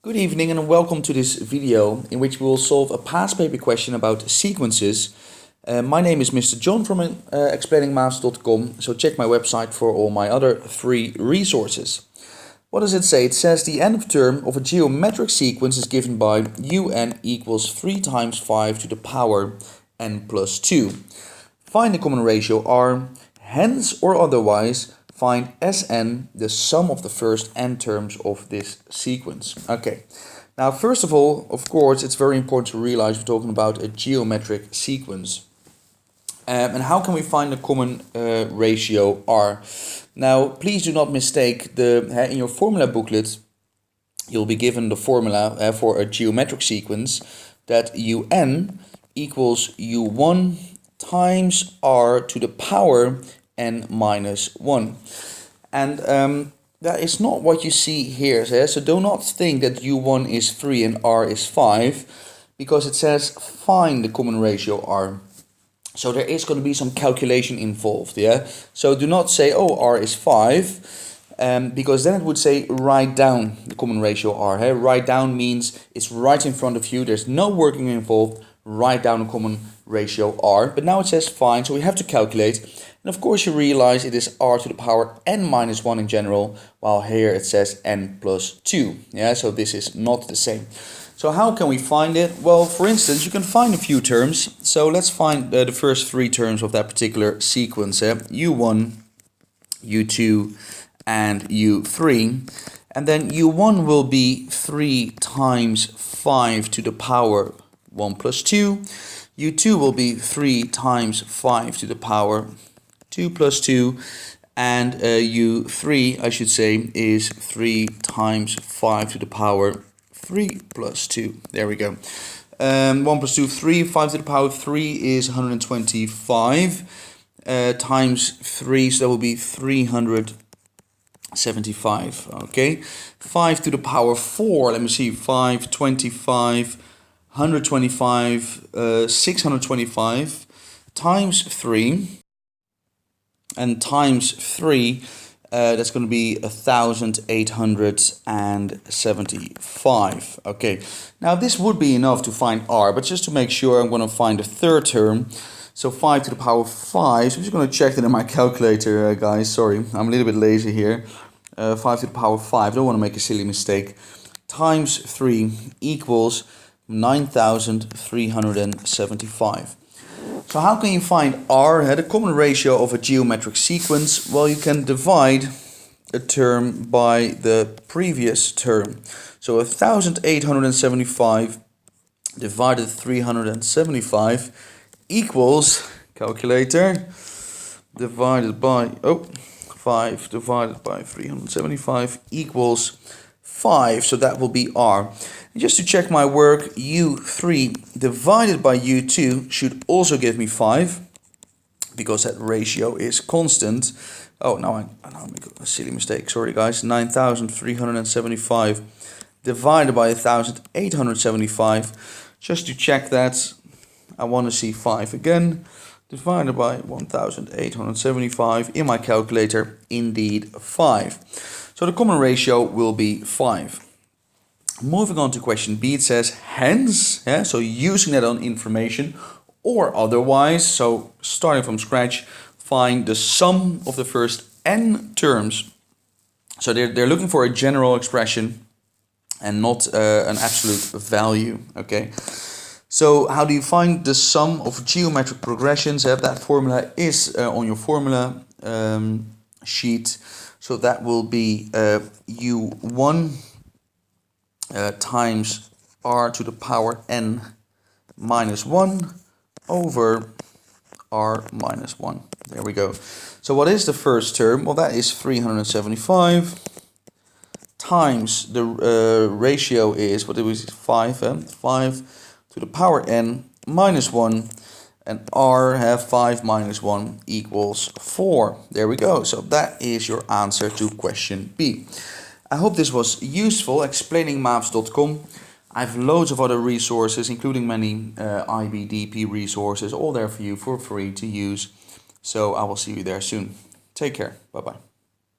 Good evening and welcome to this video in which we will solve a past paper question about sequences. My name is Mr. John from explainingmaths.com, so check my website for all my other free resources. What does it say? It says the nth term of a geometric sequence is given by un equals 3 times 5 to the power n plus 2. Find the common ratio r, hence or otherwise find Sn, the sum of the first n terms of this sequence. Okay, now first of all, of course, it's very important to realize we're talking about a geometric sequence. And how can we find the common ratio r? Now, please do not mistake in your formula booklet, you'll be given the formula for a geometric sequence that un equals u1 times r to the power n minus 1. And that is not what you see here. So do not think that u1 is 3 and r is 5, because it says find the common ratio r. So there is going to be some calculation involved, yeah? So do not say, oh, r is 5, because then it would say write down the common ratio r. Write down means it's right in front of you, there's no working involved, write down the common ratio r. But now it says find, so we have to calculate. And of course you realize it is r to the power n minus 1 in general, while here it says n plus 2. Yeah, so this is not the same. So how can we find it? Well, for instance, you can find a few terms. So let's find the first 3 terms of that particular sequence. u1, u2, and u3. And then u1 will be 3 times 5 to the power 1 plus 2. u2 will be 3 times 5 to the power 2 plus 2, and u3, I should say, is 3 times 5 to the power 3 plus 2. There we go. 1 plus 2, 3, 5 to the power 3 is 125 times 3, so that will be 375. Okay, 5 to the power 4, let me see, 5, 25, 125, 625 times 3. And times 3, that's going to be 1875. Okay, now this would be enough to find r, but just to make sure, I'm going to find the third term. So 5 to the power 5, so I'm just going to check that in my calculator, guys. Sorry, I'm a little bit lazy here. 5 to the power 5, don't want to make a silly mistake. Times 3 equals 9375. So how can you find r, the common ratio of a geometric sequence? Well, you can divide a term by the previous term. So 1875 divided 375 equals, calculator, divided by, 5 divided by 375 equals 5. So that will be r. And just to check my work, u3 divided by u2 should also give me 5, because that ratio is constant. Oh, now I make a silly mistake. Sorry, guys. 9375 divided by 1875. Just to check that, I want to see 5 again. Divided by 1875 in my calculator, indeed 5. So the common ratio will be 5. Moving on to question B, it says hence, so using that on information, or otherwise, so starting from scratch, find the sum of the first n terms. So they're looking for a general expression and not an absolute value. Okay, so how do you find the sum of geometric progressions? That formula is on your formula sheet. So that will be u1 times r to the power n minus 1 over r minus 1. There we go. So what is the first term? Well, that is 375 times the ratio is, what it was, 5, 5 to the power n minus 1, and r have 5 minus 1 equals 4. There we go. So that is your answer to question B. I hope this was useful. Explainingmaths.com. I have loads of other resources, including many IBDP resources, all there for you for free to use. So I will see you there soon. Take care. Bye-bye.